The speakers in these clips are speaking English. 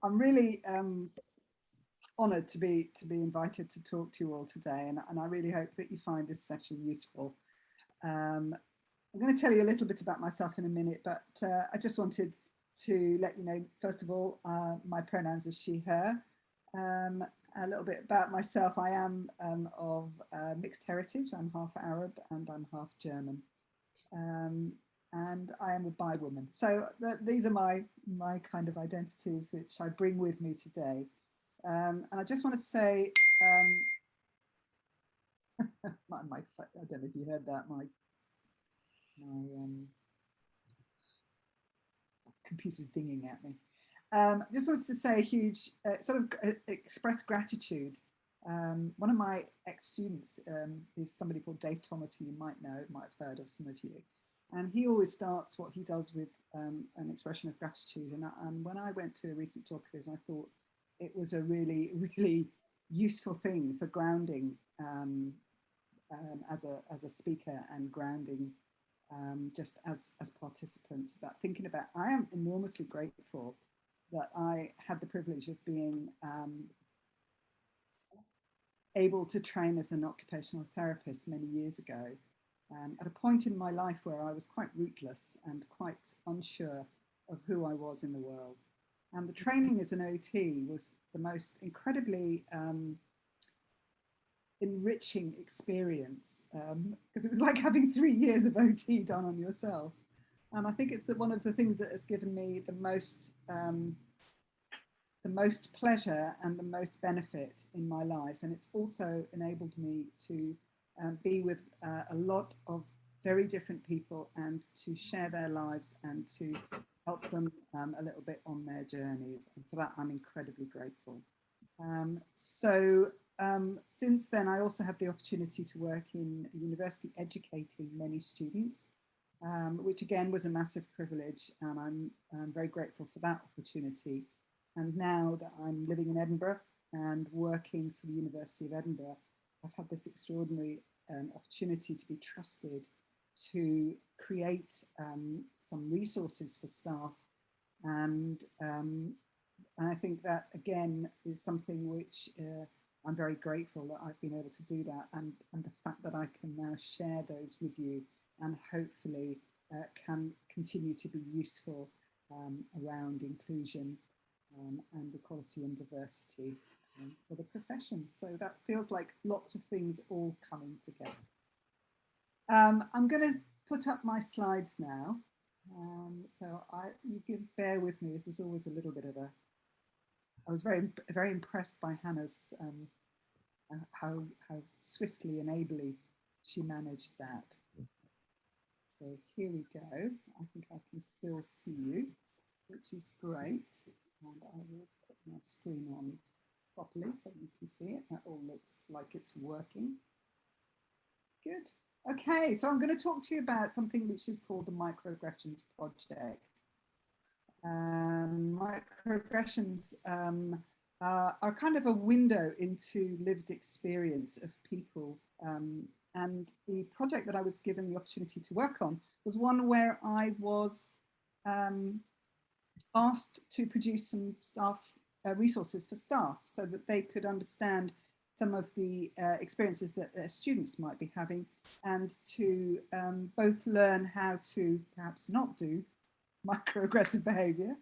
I'm really honoured to be invited to talk to you all today, and I really hope that you find this session useful. I'm going to tell you a little bit about myself in a minute, but I just wanted to let you know, first of all, my pronouns are she, her. A little bit about myself. I am of mixed heritage. I'm half Arab and I'm half German. And I am a bi woman. So these are my kind of identities which I bring with me today. And I just want to say, I don't know if you heard that, my computer's dinging at me. Just wanted to say a huge, express gratitude. One of my ex-students is somebody called Dave Thomas, who you might know, might have heard of, some of you. And he always starts what he does with an expression of gratitude. And when I went to a recent talk of his, I thought it was a really, really useful thing for grounding as a speaker, and grounding just as participants, about thinking about, I am enormously grateful that I had the privilege of being able to train as an occupational therapist many years ago, at a point in my life where I was quite rootless and quite unsure of who I was in the world. And the training as an OT was the most incredibly enriching experience, because it was like having 3 years of OT done on yourself. And I think it's one of the things that has given me the most pleasure and the most benefit in my life. And it's also enabled me to be with a lot of very different people and to share their lives and to help them a little bit on their journeys. And for that, I'm incredibly grateful. Since then, I also had the opportunity to work in a university educating many students, which again was a massive privilege, and I'm very grateful for that opportunity. And now that I'm living in Edinburgh and working for the University of Edinburgh, I've had this extraordinary opportunity to be trusted to create some resources for staff. And I think that, again, is something which I'm very grateful that I've been able to do that, and the fact that I can now share those with you, and hopefully can continue to be useful around inclusion and equality and diversity for the profession. So that feels like lots of things all coming together. I'm going to put up my slides now. You can bear with me. This is always a little bit of I was very impressed by Hannah's how swiftly and ably she managed that. So here we go. I think I can still see you, which is great. And I will put my screen on properly so you can see it. That all looks like it's working. Good. Okay, so I'm going to talk to you about something which is called the Microaggressions project. Microaggressions are kind of a window into lived experience of people. And the project that I was given the opportunity to work on was one where I was asked to produce some staff resources for staff so that they could understand some of the experiences that their students might be having, and to both learn how to perhaps not do microaggressive behaviour,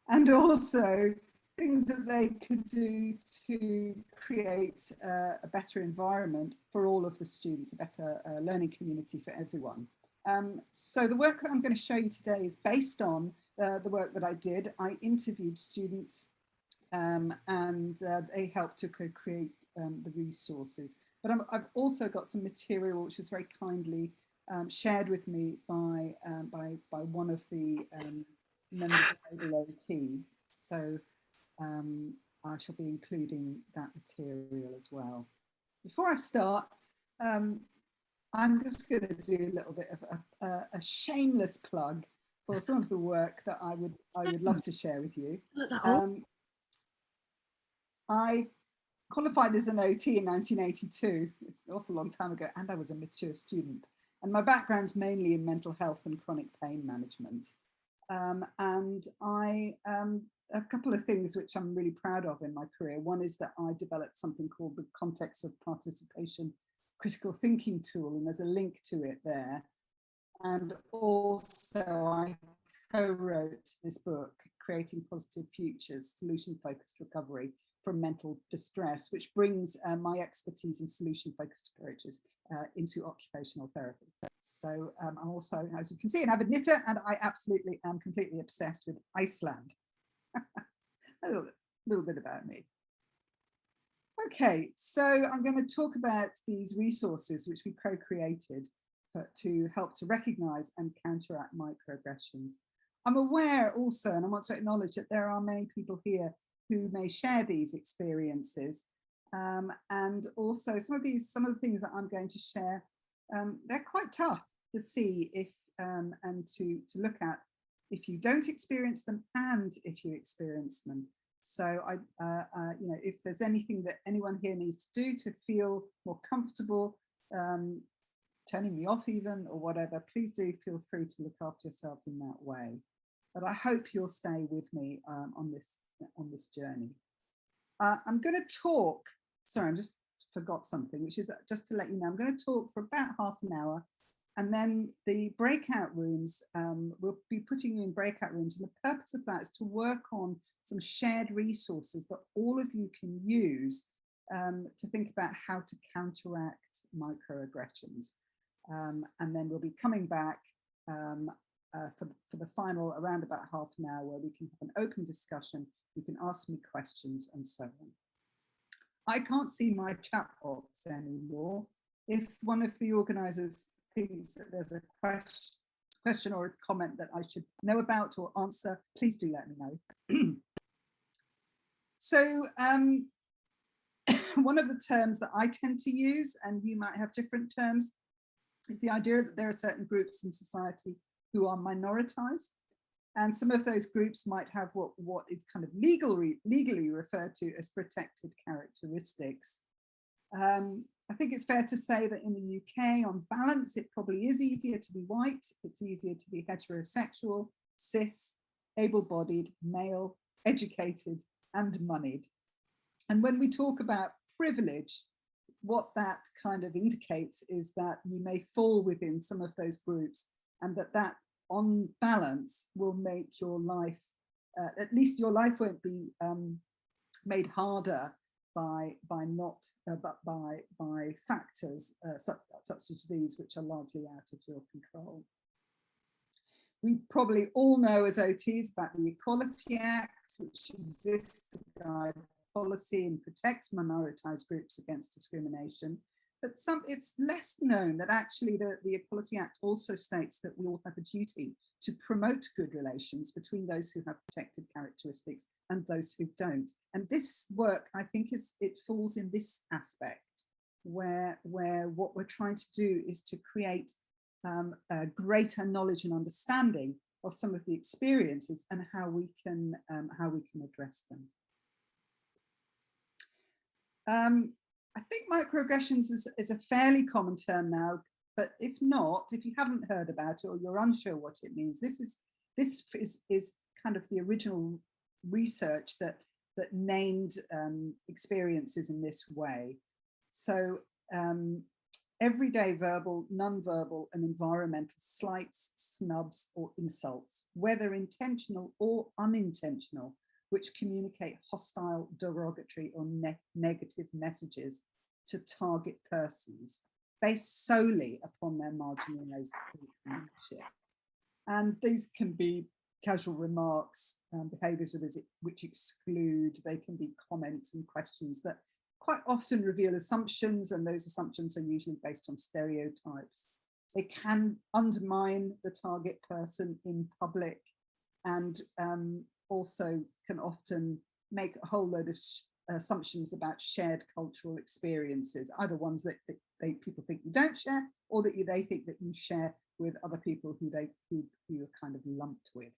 and also things that they could do to create a better environment for all of the students, a better learning community for everyone. So the work that I'm going to show you today is based on the work that I did. I interviewed students and they helped to create the resources. But I've also got some material which was very kindly shared with me by one of the members of the OT. So I shall be including that material as well. Before I start, I'm just going to do a little bit of a shameless plug for some of the work that I would love to share with you. I qualified as an OT in 1982. It's an awful long time ago, and I was a mature student. And my background's mainly in mental health and chronic pain management. And a couple of things which I'm really proud of in my career. One is that I developed something called the Context of Participation Critical Thinking Tool, and there's a link to it there. And also I co-wrote this book, Creating Positive Futures, Solution-Focused Recovery from Mental Distress, which brings my expertise in solution-focused approaches into occupational therapy. So I'm also, as you can see, an avid knitter, and I absolutely am completely obsessed with Iceland. a little bit about me. Okay, so I'm going to talk about these resources which we co-created to help to recognise and counteract microaggressions. I'm aware also, and I want to acknowledge that there are many people here who may share these experiences, and also some of the things that I'm going to share, they're quite tough to see if and to look at if you don't experience them and if you experience them. So you know, if there's anything that anyone here needs to do to feel more comfortable, turning me off even or whatever, please do feel free to look after yourselves in that way. But I hope you'll stay with me on this journey. I'm going to talk, sorry, I just forgot something, which is just to let you know, I'm going to talk for about half an hour, and then the breakout rooms, we'll be putting you in breakout rooms, and the purpose of that is to work on some shared resources that all of you can use to think about how to counteract microaggressions. And then we'll be coming back for the final around about half an hour, where we can have an open discussion, you can ask me questions and so on. I can't see my chat box anymore. If one of the organisers thinks that there's a question or a comment that I should know about or answer, please do let me know. So one of the terms that I tend to use, and you might have different terms, is the idea that there are certain groups in society who are minoritized. And some of those groups might have what is kind of legally referred to as protected characteristics. I think it's fair to say that in the UK, on balance, it probably is easier to be white. It's easier to be heterosexual, cis, able-bodied, male, educated, and moneyed. And when we talk about privilege, what that kind of indicates is that you may fall within some of those groups, and that on balance will make your life, at least your life won't be made harder by factors such as these, which are largely out of your control. We probably all know as OTs about the Equality Act, which exists to guide policy and protect minoritized groups against discrimination. But it's less known that actually the Equality Act also states that we all have a duty to promote good relations between those who have protected characteristics and those who don't. And this work, I think, it falls in this aspect, where what we're trying to do is to create a greater knowledge and understanding of some of the experiences and how we can address them. I think microaggressions is a fairly common term now, but if not, if you haven't heard about it or you're unsure what it means, this is kind of the original research that named experiences in this way. So everyday verbal, non-verbal and environmental slights, snubs or insults, whether intentional or unintentional, which communicate hostile, derogatory or negative messages to target persons based solely upon their marginalised membership. And these can be casual remarks, behaviours which exclude, they can be comments and questions that quite often reveal assumptions, and those assumptions are usually based on stereotypes. They can undermine the target person in public, and also can often make a whole load of assumptions about shared cultural experiences, either ones that people think you don't share, or that they think that you share with other people who you're kind of lumped with.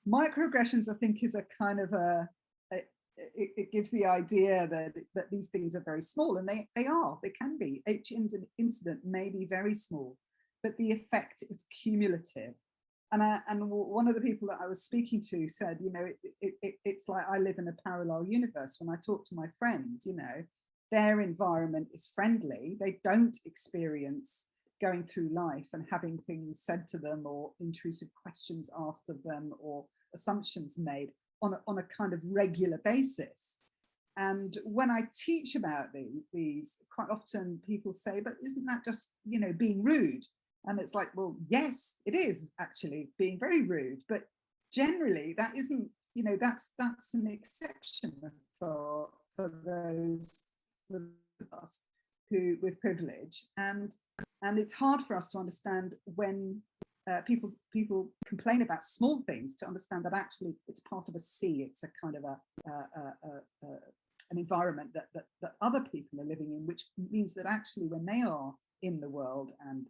Microaggressions, I think, is a kind of it gives the idea that these things are very small, and they can be. Each incident may be very small, but the effect is cumulative. And one of the people that I was speaking to said, you know, it's like I live in a parallel universe. When I talk to my friends, you know, their environment is friendly. They don't experience going through life and having things said to them or intrusive questions asked of them or assumptions made on a kind of regular basis. And when I teach about these, quite often people say, but isn't that just, you know, being rude? And it's like, well, yes, it is actually being very rude, but generally that isn't, you know, that's an exception for those of us who with privilege, and it's hard for us to understand when people complain about small things, to understand that actually it's part of a sea. It's a kind of an environment that other people are living in, which means that actually when they are in the world and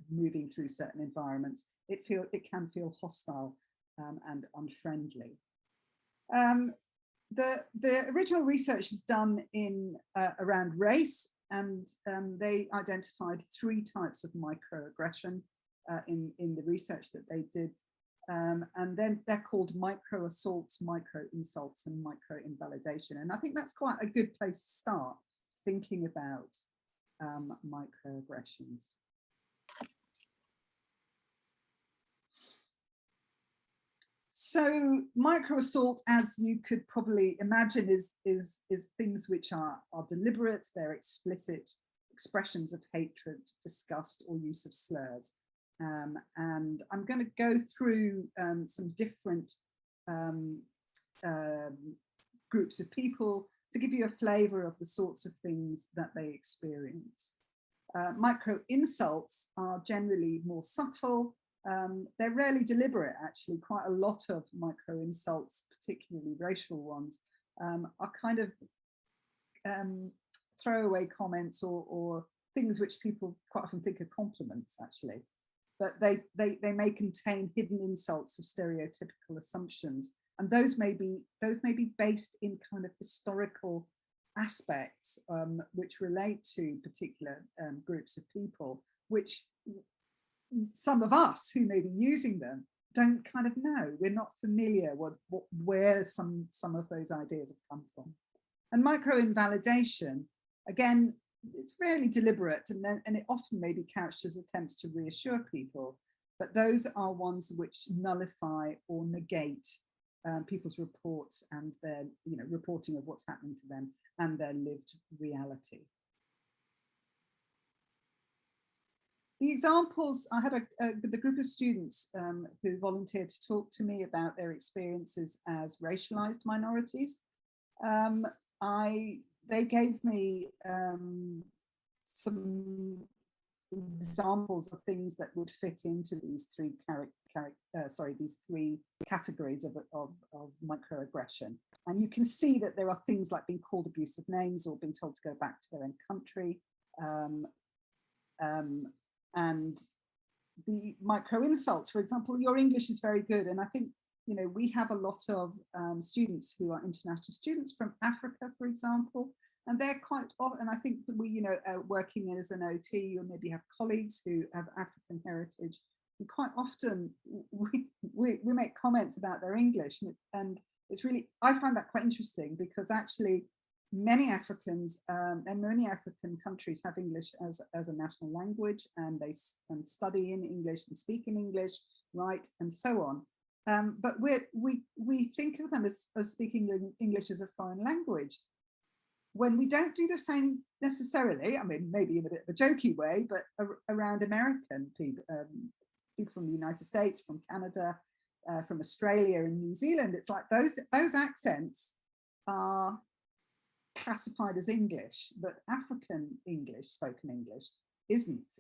moving through certain environments, it can feel hostile and unfriendly. The original research is done in around race, and they identified 3 types of microaggression in the research that they did. And then they're called microassaults, microinsults, and microinvalidation. And I think that's quite a good place to start thinking about microaggressions. So microassault, as you could probably imagine, is things which are deliberate. They're explicit expressions of hatred, disgust, or use of slurs. And I'm going to go through some different groups of people to give you a flavour of the sorts of things that they experience. Micro insults are generally more subtle. They're rarely deliberate, actually. Quite a lot of micro insults, particularly racial ones, are kind of throwaway comments or things which people quite often think are compliments, actually. But they may contain hidden insults or stereotypical assumptions, and those may be based in kind of historical aspects which relate to particular groups of people, which some of us who may be using them don't kind of know. We're not familiar where some of those ideas have come from. And micro-invalidation, again, it's rarely deliberate, and it often may be couched as attempts to reassure people, but those are ones which nullify or negate people's reports and their, you know, reporting of what's happening to them and their lived reality. The examples, I had the group of students who volunteered to talk to me about their experiences as racialized minorities. They gave me some examples of things that would fit into these three categories of microaggression. And you can see that there are things like being called abusive names or being told to go back to their own country. And the micro insults, for example, your English is very good. And I think, you know, we have a lot of students who are international students from Africa, for example, and they're quite often, and I think we, you know, working as an OT, or maybe have colleagues who have African heritage, and quite often we make comments about their English, and it's really, I find that quite interesting, because actually many Africans and many African countries have English as a national language, and they study in English and speak in English, write, and so on. But we think of them as speaking English as a foreign language, when we don't do the same necessarily. I mean, maybe in a bit of a jokey way, but around American people, people from the United States, from Canada, from Australia and New Zealand. It's like those accents are classified as English, but African English, spoken English, isn't.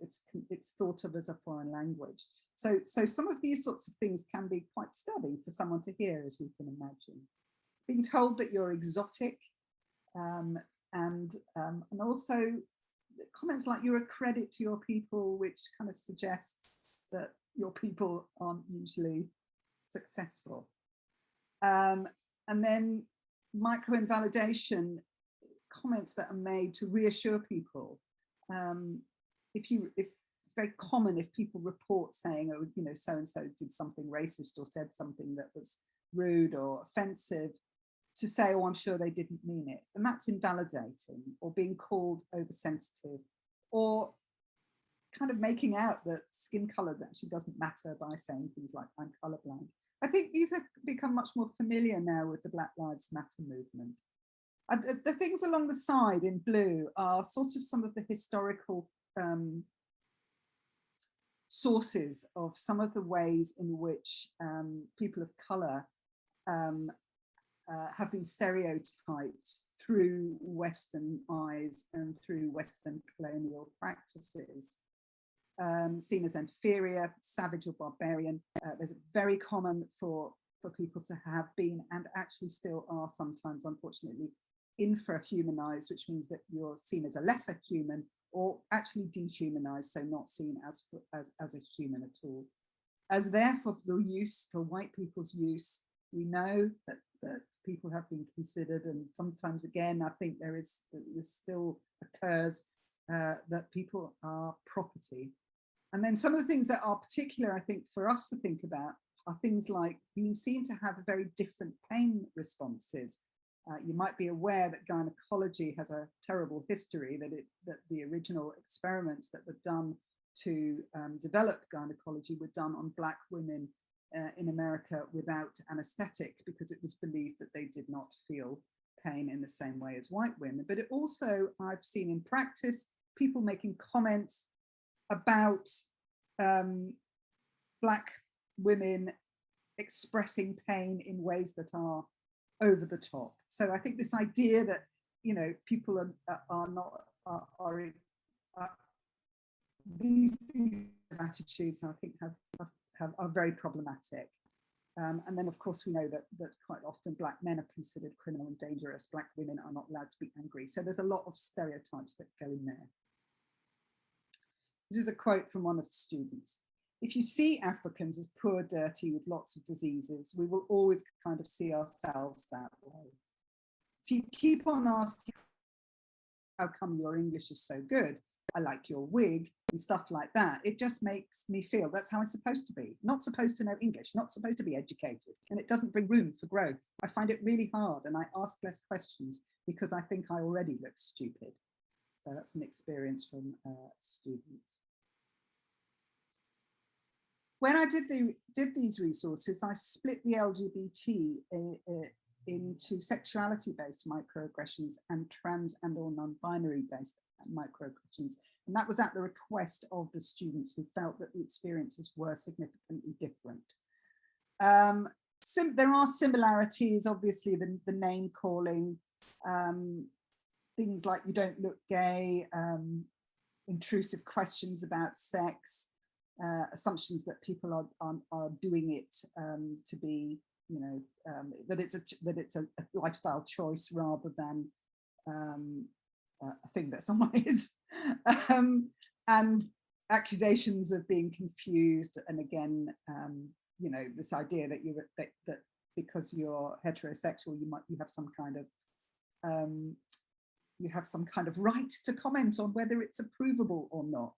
It's thought of as a foreign language. So some of these sorts of things can be quite stunning for someone to hear, as you can imagine. Being told that you're exotic, and also comments like you're a credit to your people, which kind of suggests that your people aren't usually successful. And then micro-invalidation, comments that are made to reassure people. If it's very common if people report saying, oh, you know, so-and-so did something racist or said something that was rude or offensive, to say, oh, I'm sure they didn't mean it. And that's invalidating, or being called oversensitive, or kind of making out that skin color actually doesn't matter by saying things like, I'm colorblind. I think these have become much more familiar now with the Black Lives Matter movement. The things along the side in blue are sort of some of the historical sources of some of the ways in which people of color have been stereotyped through Western eyes and through Western colonial practices. Seen as inferior, savage or barbarian. There's very common for people to have been, and actually still are sometimes, unfortunately, infrahumanized, which means that you're seen as a lesser human, or actually dehumanized, so not seen as a human at all. As therefore the use, for white people's use, we know that people have been considered, and sometimes again, I think this still occurs, that people are property. And then some of the things that are particular, I think, for us to think about are things like being seen to have very different pain responses. You might be aware that gynecology has a terrible history, that the original experiments that were done to develop gynecology were done on Black women in America without anesthetic, because it was believed that they did not feel pain in the same way as white women. But it also, I've seen in practice, people making comments about Black women expressing pain in ways that are over the top. So I think this idea that, you know, people these attitudes, I think, are very problematic. And then, of course, we know that quite often Black men are considered criminal and dangerous. Black women are not allowed to be angry. So there's a lot of stereotypes that go in there. This is a quote from one of the students. If you see Africans as poor, dirty, with lots of diseases, we will always kind of see ourselves that way. If you keep on asking, how come your English is so good? I like your wig and stuff like that. It just makes me feel that's how I'm supposed to be. Not supposed to know English, not supposed to be educated. And it doesn't bring room for growth. I find it really hard, and I ask less questions because I think I already look stupid. So that's an experience from students. When I did these resources, I split the LGBT into sexuality-based microaggressions and trans and or non-binary based microaggressions. And that was at the request of the students who felt that the experiences were significantly different. There are similarities, obviously, the name calling, things like you don't look gay, intrusive questions about sex, assumptions that people are doing it to be, you know, that it's a lifestyle choice rather than a thing that someone is, and accusations of being confused, and again, you know, this idea that that because you're heterosexual, you have some kind of right to comment on whether it's approvable or not.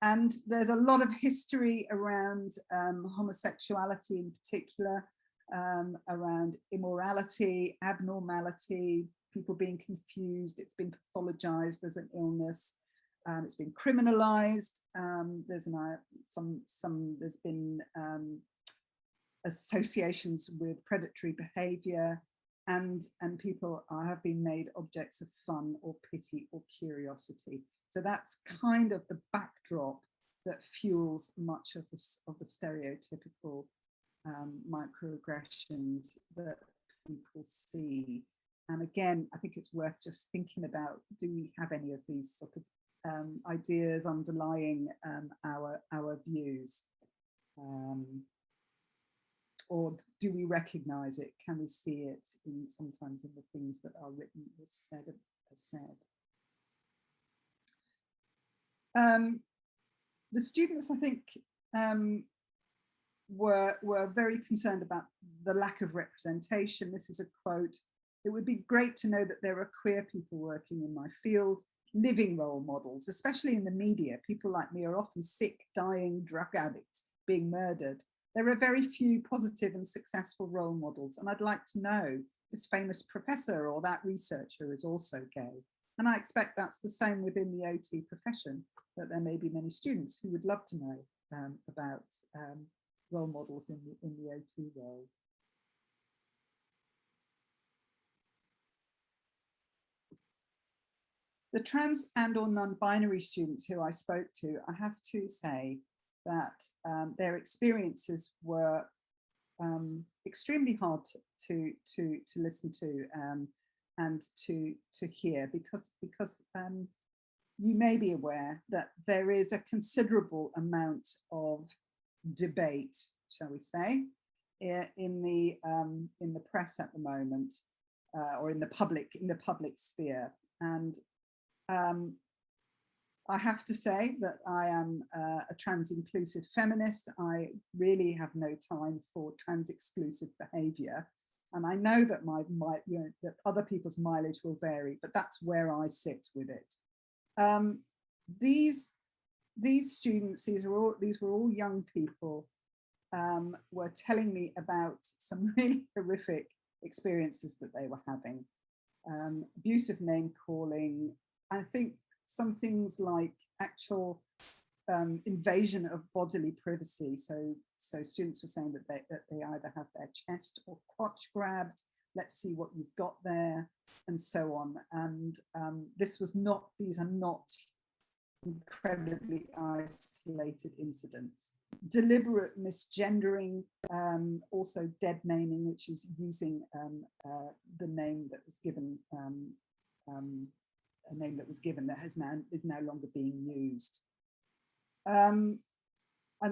And there's a lot of history around homosexuality in particular, around immorality, abnormality, people being confused. It's been pathologized as an illness. It's been criminalized. There's been associations with predatory behavior, and people have been made objects of fun or pity or curiosity. So that's kind of the backdrop that fuels much of the stereotypical microaggressions that people see. And again, I think it's worth just thinking about, do we have any of these sort of ideas underlying our views? Or do we recognize it? Can we see it sometimes in the things that are written or said? The students, I think, were very concerned about the lack of representation. This is a quote. It would be great to know that there are queer people working in my field. living role models, especially in the media. People like me are often sick, dying drug addicts being murdered. There are very few positive and successful role models. And I'd like to know this famous professor or that researcher is also gay. And I expect that's the same within the OT profession, that there may be many students who would love to know about role models in the OT world. The trans and or non-binary students who I spoke to, I have to say that their experiences were extremely hard to listen to and to hear, because you may be aware that there is a considerable amount of debate, shall we say, in the press at the moment, or in the public sphere. And I have to say that I am a trans inclusive feminist. I really have no time for trans exclusive behavior. And I know that that other people's mileage will vary, but that's where I sit with it. These students, these were all young people, were telling me about some really horrific experiences that they were having. Abusive name calling, I think some things like actual invasion of bodily privacy. So students were saying that they either have their chest or crotch grabbed, let's see what you've got there, and so on. And these are not incredibly isolated incidents. Deliberate misgendering, also dead naming, which is using the name that was given, a name that was given that is no longer being used. And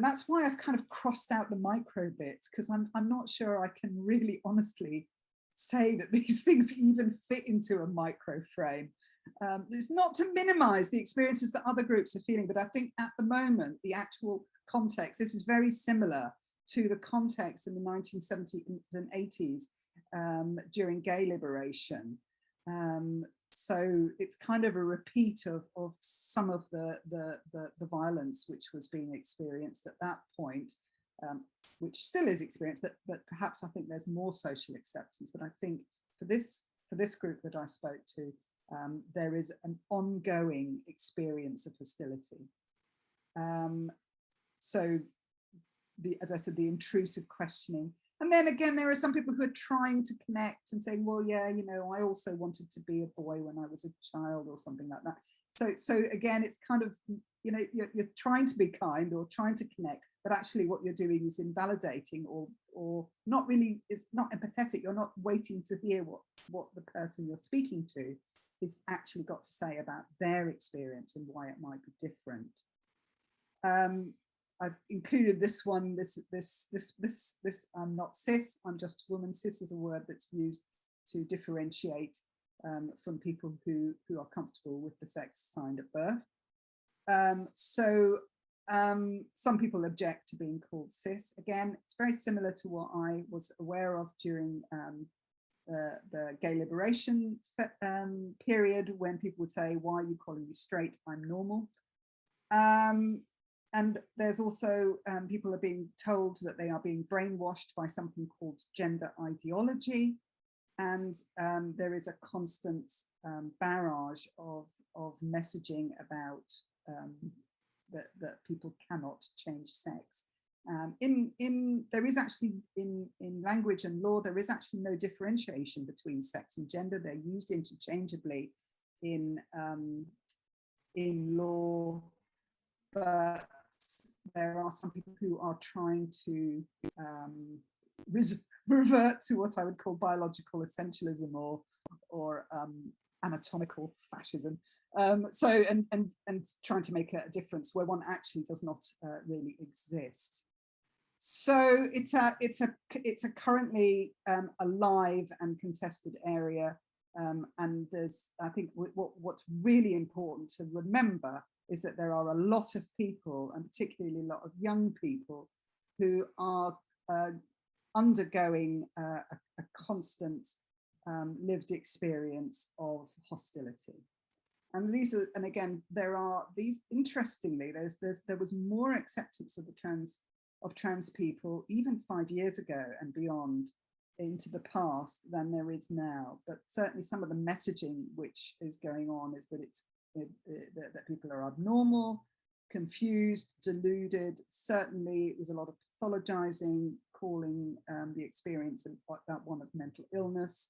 that's why I've kind of crossed out the micro bits, because I'm not sure I can really honestly say that these things even fit into a micro frame. It's not to minimize the experiences that other groups are feeling, but I think at the moment, the actual context, this is very similar to the context in the 1970s and 80s during gay liberation. So it's kind of a repeat of some of the violence which was being experienced at that point, which still is experienced, but perhaps I think there's more social acceptance. But I think for this group that I spoke to, there is an ongoing experience of hostility. So as I said, the intrusive questioning. And then again, there are some people who are trying to connect and saying, well, yeah, you know, I also wanted to be a boy when I was a child or something like that. So again, it's kind of, you know, you're trying to be kind or trying to connect, but actually what you're doing is invalidating or not really, it's not empathetic. You're not waiting to hear what the person you're speaking to is actually got to say about their experience and why it might be different. I've included this one, I'm not cis, I'm just a woman. Cis is a word that's used to differentiate from people who are comfortable with the sex assigned at birth. Some people object to being called cis. Again, it's very similar to what I was aware of during the gay liberation period, when people would say, why are you calling me straight? I'm normal. And there's also people are being told that they are being brainwashed by something called gender ideology. And there is a constant barrage of messaging about that people cannot change sex. There is actually in language and law, there is actually no differentiation between sex and gender. They're used interchangeably in law, but there are some people who are trying to revert to what I would call biological essentialism or anatomical fascism. And trying to make a difference where one actually does not really exist. So it's a currently a live and contested area, and there's, I think what's really important to remember is that there are a lot of people, and particularly a lot of young people, who are undergoing a constant lived experience of hostility. And these are, and again, there are these, interestingly, there was more acceptance of trans people even 5 years ago and beyond into the past than there is now. But certainly some of the messaging which is going on is that that people are abnormal, confused, deluded. Certainly there's a lot of pathologizing, calling the experience of that one of mental illness.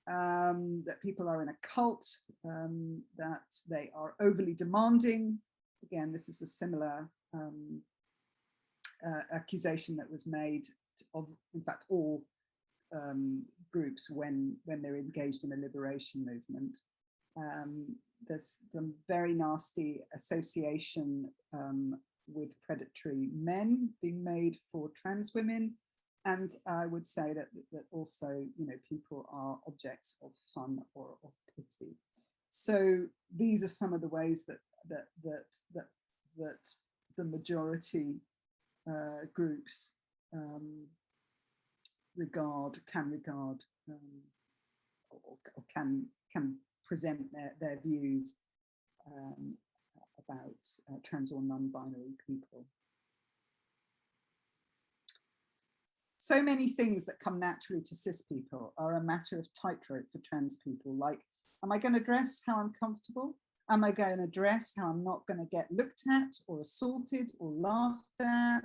That people are in a cult, that they are overly demanding. Again, this is a similar accusation that was made of, in fact, all groups when they're engaged in a liberation movement. There's some very nasty association with predatory men being made for trans women. And I would say that also, people are objects of fun or of pity. So these are some of the ways that the majority groups can regard or can present their views about trans or non-binary people. So many things that come naturally to cis people are a matter of tightrope for trans people. Like, am I going to dress how I'm comfortable? Am I going to dress how I'm not going to get looked at or assaulted or laughed at?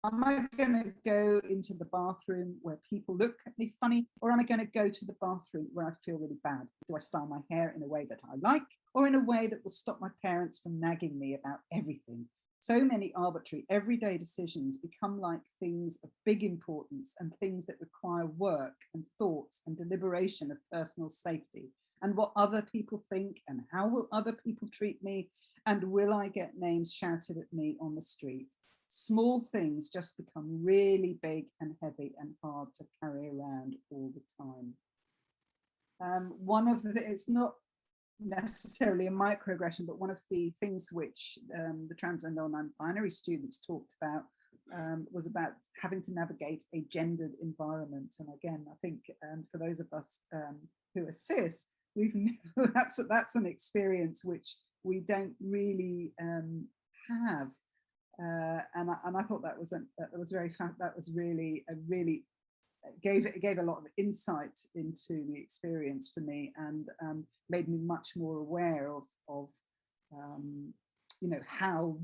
Am I going to go into the bathroom where people look at me funny? Or am I going to go to the bathroom where I feel really bad? Do I style my hair in a way that I like, or in a way that will stop my parents from nagging me about everything? So many arbitrary everyday decisions become like things of big importance and things that require work and thoughts and deliberation of personal safety and what other people think and how will other people treat me and will I get names shouted at me on the street. Small things just become really big and heavy and hard to carry around all the time. One of the, it's not necessarily a microaggression, but one of the things which the trans and non-binary students talked about was about having to navigate a gendered environment. And again, I think for those of us who are cis, that's an experience which we don't really have. And I thought that was really gave a lot of insight into the experience for me, and made me much more aware of how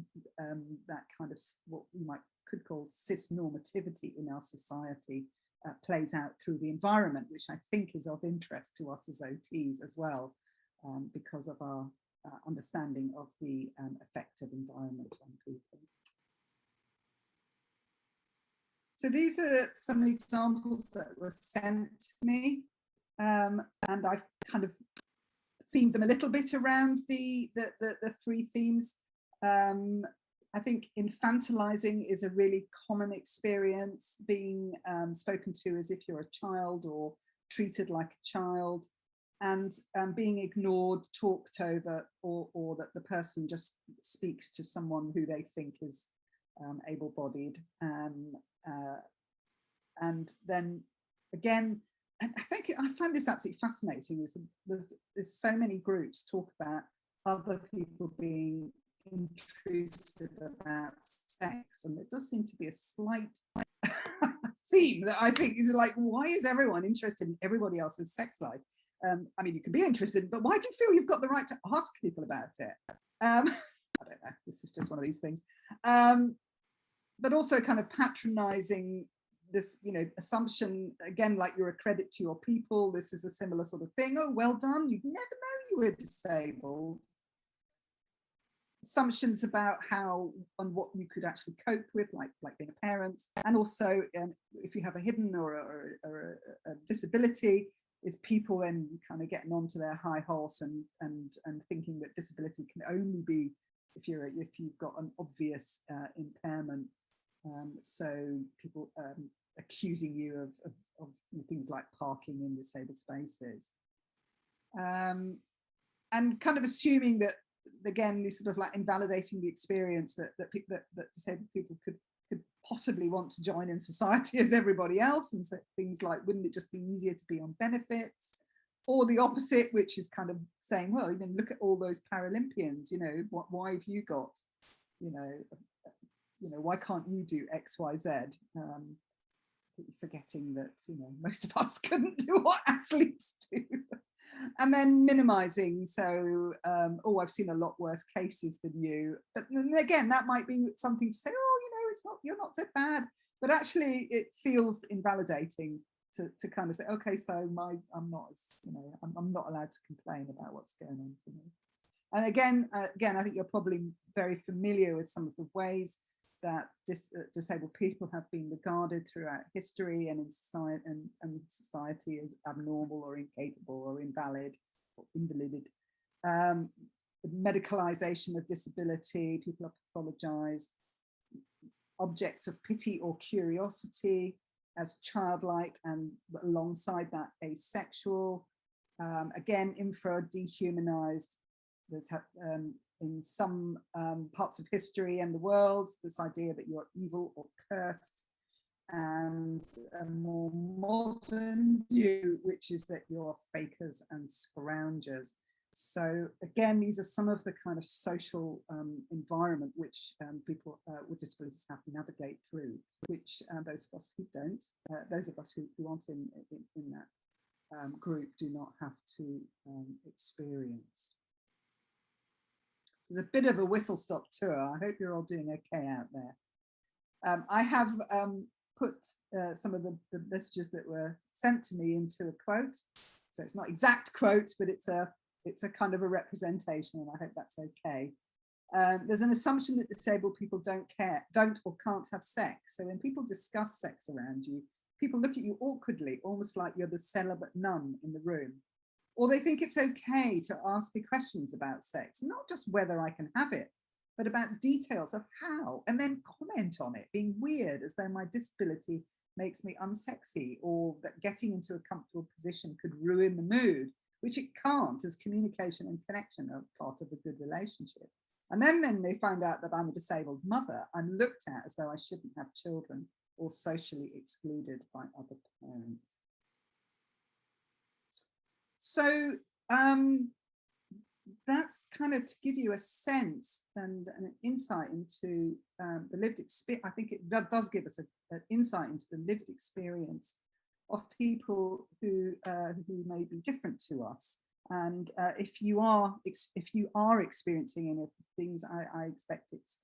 that kind of what we could call cis normativity in our society plays out through the environment, which I think is of interest to us as OTs as well, because of our understanding of the effect of environment on people. So these are some examples that were sent to me, and I've kind of themed them a little bit around the three themes. I think infantilizing is a really common experience, being spoken to as if you're a child or treated like a child, and being ignored, talked over, or that the person just speaks to someone who they think is able-bodied. And then again, and I find this absolutely fascinating, is there's so many groups talk about other people being intrusive about sex, and there does seem to be a slight theme that I think is like, why is everyone interested in everybody else's sex life? I mean, you can be interested, but why do you feel you've got the right to ask people about it? I don't know, this is just one of these things. But also kind of patronizing this, assumption, again, like you're a credit to your people. This is a similar sort of thing. Oh, well done. You'd never know you were disabled. Assumptions about how and what you could actually cope with, like being a parent. And also, if you have a hidden or a disability, is people then kind of getting onto their high horse and thinking that disability can only be if you've got an obvious impairment. So people accusing you of things like parking in disabled spaces, and kind of assuming that, again, these sort of like invalidating the experience that disabled people could possibly want to join in society as everybody else, and so things like, wouldn't it just be easier to be on benefits? or the opposite, which is kind of saying, well, even look at all those Paralympians, you know, why have you got, you know, why can't you do X, Y, Z? Forgetting that, you know, most of us couldn't do what athletes do. And then minimizing, so oh, I've seen a lot worse cases than you, but then again, that might be something to say, oh, you know, it's not, you're not so bad, but actually it feels invalidating to kind of say, okay, so I'm not as, you know, I'm not allowed to complain about what's going on for me. And again, I think you're probably very familiar with some of the ways that disabled people have been regarded throughout history and in society, and society as abnormal or incapable or invalid or invalided. The medicalization of disability, people are pathologized, objects of pity or curiosity as childlike, and alongside that asexual, again infra dehumanized. There's in some parts of history and the world, this idea that you're evil or cursed, and a more modern view, which is that you're fakers and scroungers. So again, these are some of the kind of social environment which people with disabilities have to navigate through, which those of us who don't, those of us who aren't in that group do not have to experience. There's a bit of a whistle-stop tour. I hope you're all doing okay out there. I have put some of the messages that were sent to me into a quote. So it's not exact quote, but it's a kind of a representation, and I hope that's okay. There's an assumption that disabled people don't or can't have sex. So when people discuss sex around you, people look at you awkwardly, almost like you're the celibate nun in the room. Or they think it's okay to ask me questions about sex, not just whether I can have it, but about details of how, and then comment on it, being weird as though my disability makes me unsexy, or that getting into a comfortable position could ruin the mood, which it can't, as communication and connection are part of a good relationship. And then they find out that I'm a disabled mother. I'm looked at as though I shouldn't have children, or socially excluded by other parents. So that's kind of to give you a sense and an insight into the lived experience. I think it does give us an insight into the lived experience of people who may be different to us. And if you are experiencing any of the things, I expect it's,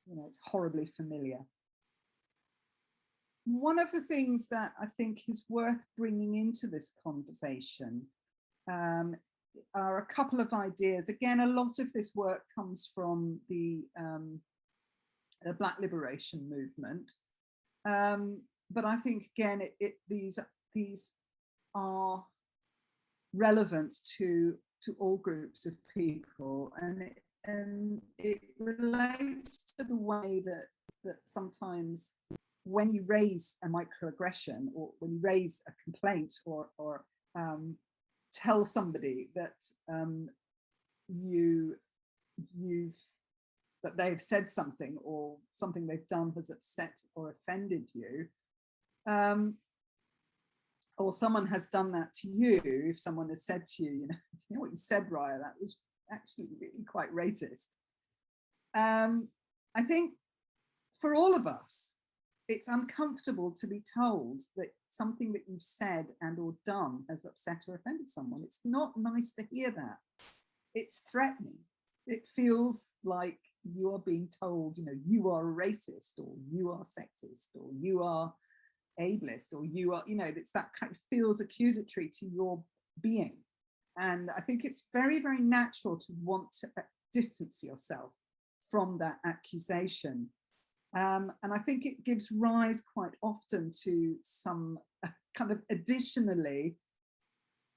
you know, it's horribly familiar. One of the things that I think is worth bringing into this conversation are a couple of ideas. Again, a lot of this work comes from the Black Liberation Movement, but I think again these are relevant to all groups of people, and it relates to the way that sometimes when you raise a microaggression, or when you raise a complaint, or tell somebody that that they've said something, or something they've done has upset or offended you, or someone has done that to you. If someone has said to you, you know what you said, Rayya, that was actually really quite racist. I think for all of us, it's uncomfortable to be told that something that you've said and or done has upset or offended someone. It's not nice to hear that. It's threatening. It feels like you are being told, you know, you are a racist, or you are sexist, or you are ableist, or you are, you know, it's that kind of feels accusatory to your being. And I think it's very, very natural to want to distance yourself from that accusation. And I think it gives rise quite often to some kind of additionally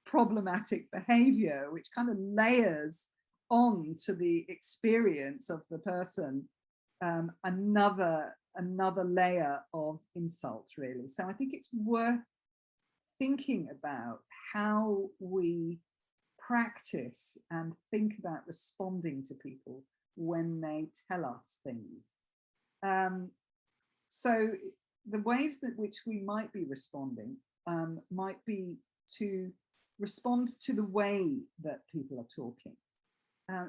problematic behavior, which kind of layers on to the experience of the person another layer of insult, really. So I think it's worth thinking about how we practice and think about responding to people when they tell us things. So the ways that which we might be responding might be to respond to the way that people are talking.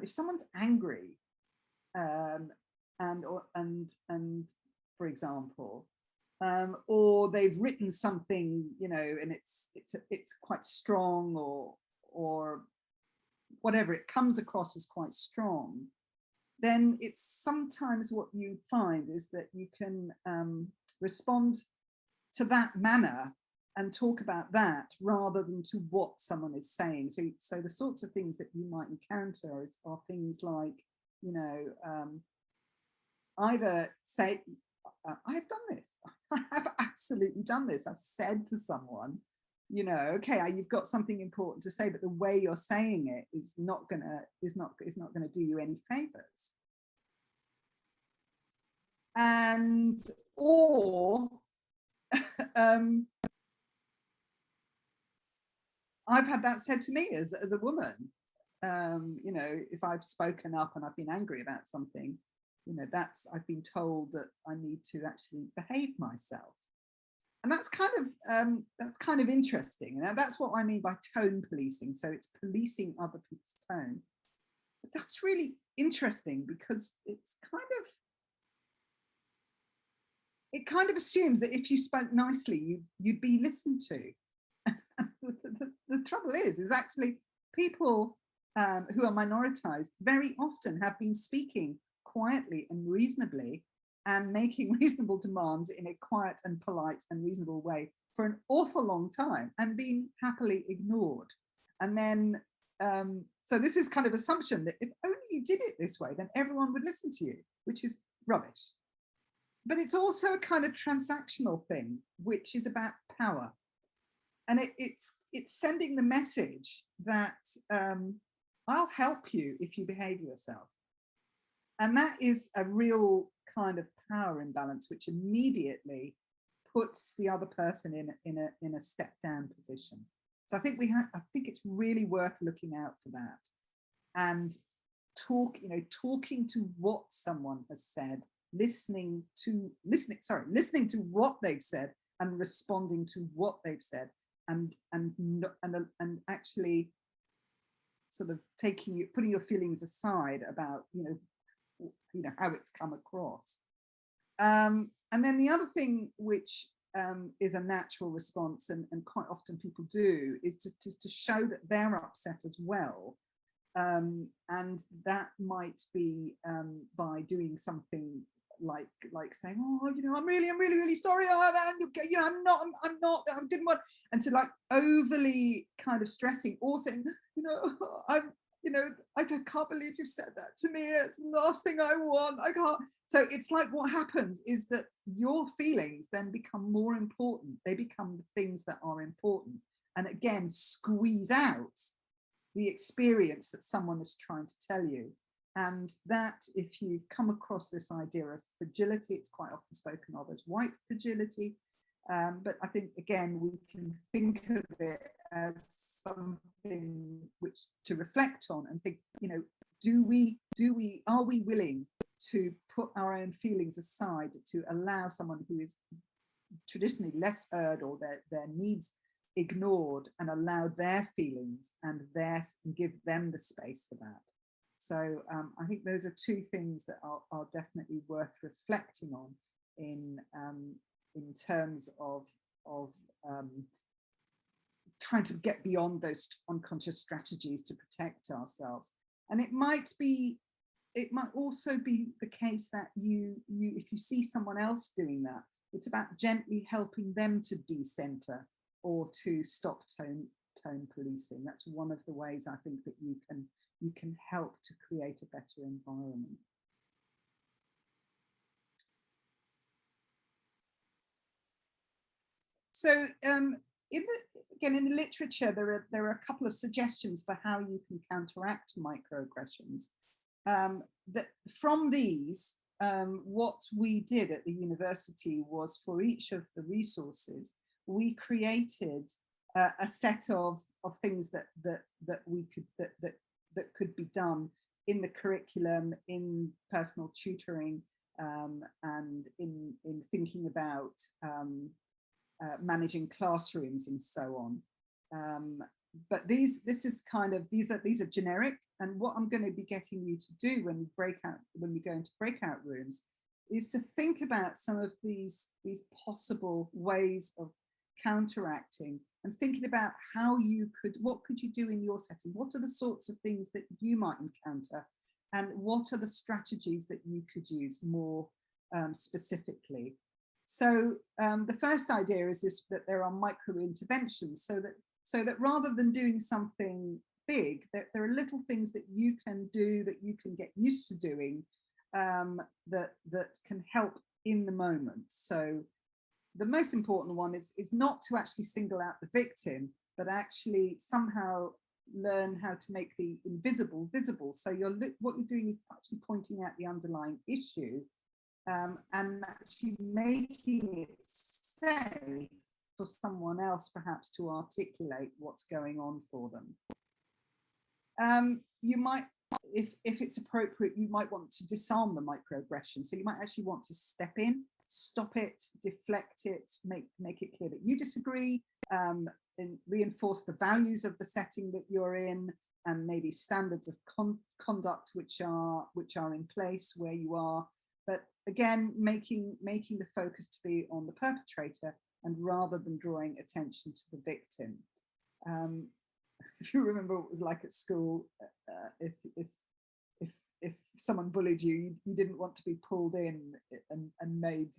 If someone's angry, and for example, or they've written something, you know, and it's quite strong, or whatever, it comes across as quite strong, then it's sometimes what you find is that you can respond to that manner and talk about that rather than to what someone is saying. So the sorts of things that you might encounter are things like, you know, either say, I have done this. I have absolutely done this. I've said to someone, you know, okay, you've got something important to say, but the way you're saying it is not gonna do you any favors. And or I've had that said to me as a woman. You know, if I've spoken up and I've been angry about something, you know, I've been told that I need to actually behave myself. And that's kind of interesting. And that's what I mean by tone policing. So it's policing other people's tone. But that's really interesting because it kind of assumes that if you spoke nicely, you'd be listened to. The trouble is actually people who are minoritized very often have been speaking quietly and reasonably and making reasonable demands in a quiet and polite and reasonable way for an awful long time and being happily ignored. And then, so this is kind of assumption that if only you did it this way, then everyone would listen to you, which is rubbish. But it's also a kind of transactional thing, which is about power. And it's sending the message that I'll help you if you behave yourself. And that is a real kind of power imbalance, which immediately puts the other person in a step down position. So I think it's really worth looking out for that, and talking to what someone has said, listening to what they've said and responding to what they've said, and actually sort of putting your feelings aside about you know how it's come across. And then the other thing which is a natural response, and quite often people do, is to show that they're upset as well. And that might be by doing something like saying, oh, you know, I'm really sorry. You know, I didn't want, and to like overly kind of stressing, or saying, you know, I can't believe you said that to me. It's the last thing I want. I can't. So it's like what happens is that your feelings then become more important. They become the things that are important, and again squeeze out the experience that someone is trying to tell you. And that, if you've come across this idea of fragility, it's quite often spoken of as white fragility. But I think, again, we can think of it as something which to reflect on and think, you know, are we willing to put our own feelings aside to allow someone who is traditionally less heard, or their needs ignored, and allow their feelings and give them the space for that. So I think those are two things that are definitely worth reflecting on in terms of trying to get beyond those unconscious strategies to protect ourselves. And it might also be the case that if you see someone else doing that, it's about gently helping them to decenter or to stop tone policing. That's one of the ways I think that you can help to create a better environment. So in the literature, there are a couple of suggestions for how you can counteract microaggressions. That from these, what we did at the university was, for each of the resources, we created a set of things that could be done in the curriculum, in personal tutoring, and in thinking about managing classrooms and so on. these are generic, and what I'm going to be getting you to do when we go into breakout rooms is to think about some of these possible ways of counteracting, and thinking about what could you do in your setting? What are the sorts of things that you might encounter, and what are the strategies that you could use more specifically? So the first idea is that there are micro interventions, so that rather than doing something big, there are little things that you can do, that you can get used to doing, that can help in the moment. So the most important one is not to actually single out the victim, but actually somehow learn how to make the invisible visible. So what you're doing is actually pointing out the underlying issue, and actually making it safe for someone else perhaps to articulate what's going on for them. You might, if it's appropriate, you might want to disarm the microaggression. So you might actually want to step in, stop it, deflect it, make it clear that you disagree, and reinforce the values of the setting that you're in, and maybe standards of conduct which are in place where you are. But again, making the focus to be on the perpetrator, and rather than drawing attention to the victim. If you remember what it was like at school, if someone bullied you, you didn't want to be pulled in and made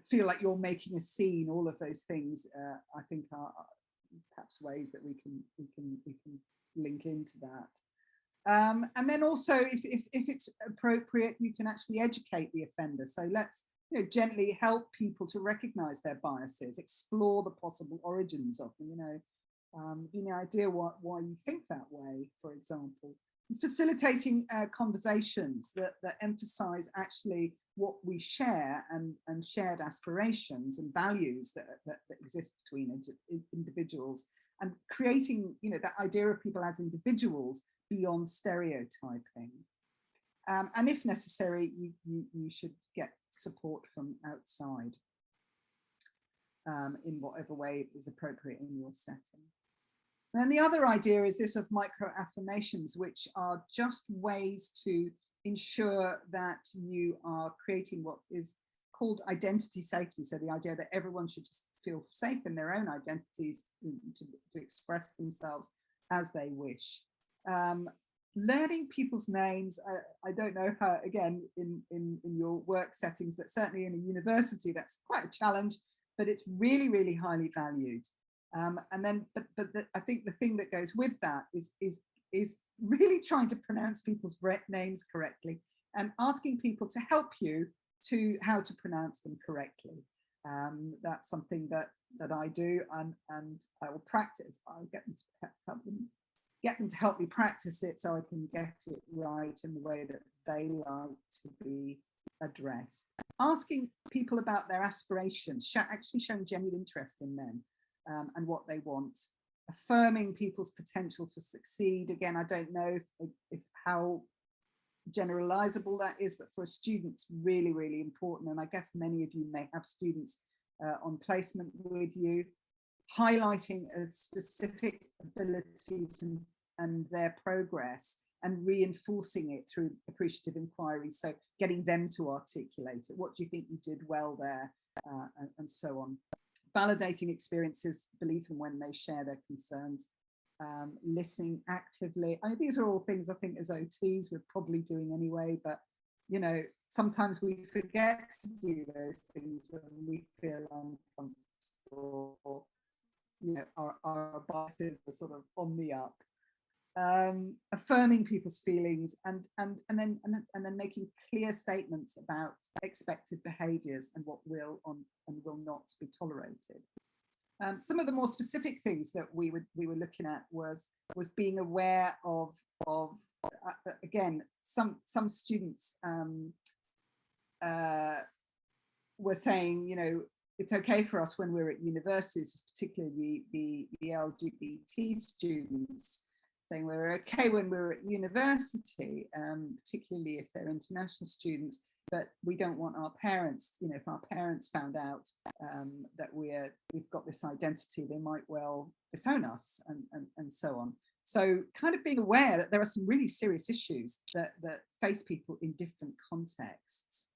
feel like you're making a scene. All of those things, I think, are perhaps ways that we can link into that. And then also, if it's appropriate, you can actually educate the offender. So let's gently help people to recognize their biases, explore the possible origins of them, any idea why you think that way, for example. Facilitating conversations that emphasize actually what we share, and shared aspirations and values that exist between individuals, and creating that idea of people as individuals beyond stereotyping. And if necessary, you should get support from outside in whatever way is appropriate in your setting. And the other idea is this of microaffirmations, which are just ways to ensure that you are creating what is called identity safety. So the idea that everyone should just feel safe in their own identities to express themselves as they wish. Learning people's names, I don't know how, again, in your work settings, but certainly in a university, that's quite a challenge, but it's really, really highly valued. And then, I think the thing that goes with that is really trying to pronounce people's names correctly, and asking people to help you to how to pronounce them correctly. That's something that I do, and I will practice. I'll get them to help me practice it, so I can get it right in the way that they like to be addressed. Asking people about their aspirations, actually showing genuine interest in them. And what they want, affirming people's potential to succeed. Again, I don't know if how generalizable that is, but for a student, it's really, really important. And I guess many of you may have students on placement with you, highlighting specific abilities and their progress, and reinforcing it through appreciative inquiry. So getting them to articulate it. What do you think you did well there? And so on. Validating experiences, believe them when they share their concerns, listening actively. I mean, these are all things I think as OTs we're probably doing anyway, but sometimes we forget to do those things when we feel uncomfortable, or our biases are sort of on the up. Affirming people's feelings, and then making clear statements about expected behaviours and what will and will not be tolerated. Some of the more specific things that we were looking at was being aware of again, some students were saying, it's okay for us when we're at universities, particularly the LGBT students, saying we're okay when we're at university, particularly if they're international students, but we don't want our parents, you know, if our parents found out that we've got this identity, they might well disown us, and so on. So kind of being aware that there are some really serious issues that face people in different contexts.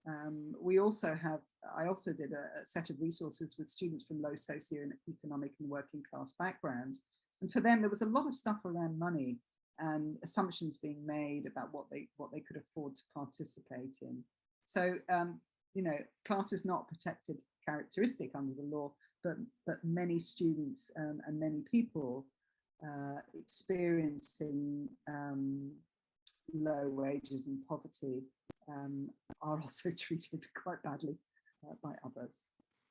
I also did a set of resources with students from low socioeconomic and working class backgrounds. And for them, there was a lot of stuff around money and assumptions being made about what they could afford to participate in. So, you know, class is not a protected characteristic under the law, but many students and many people experiencing low wages and poverty are also treated quite badly by others.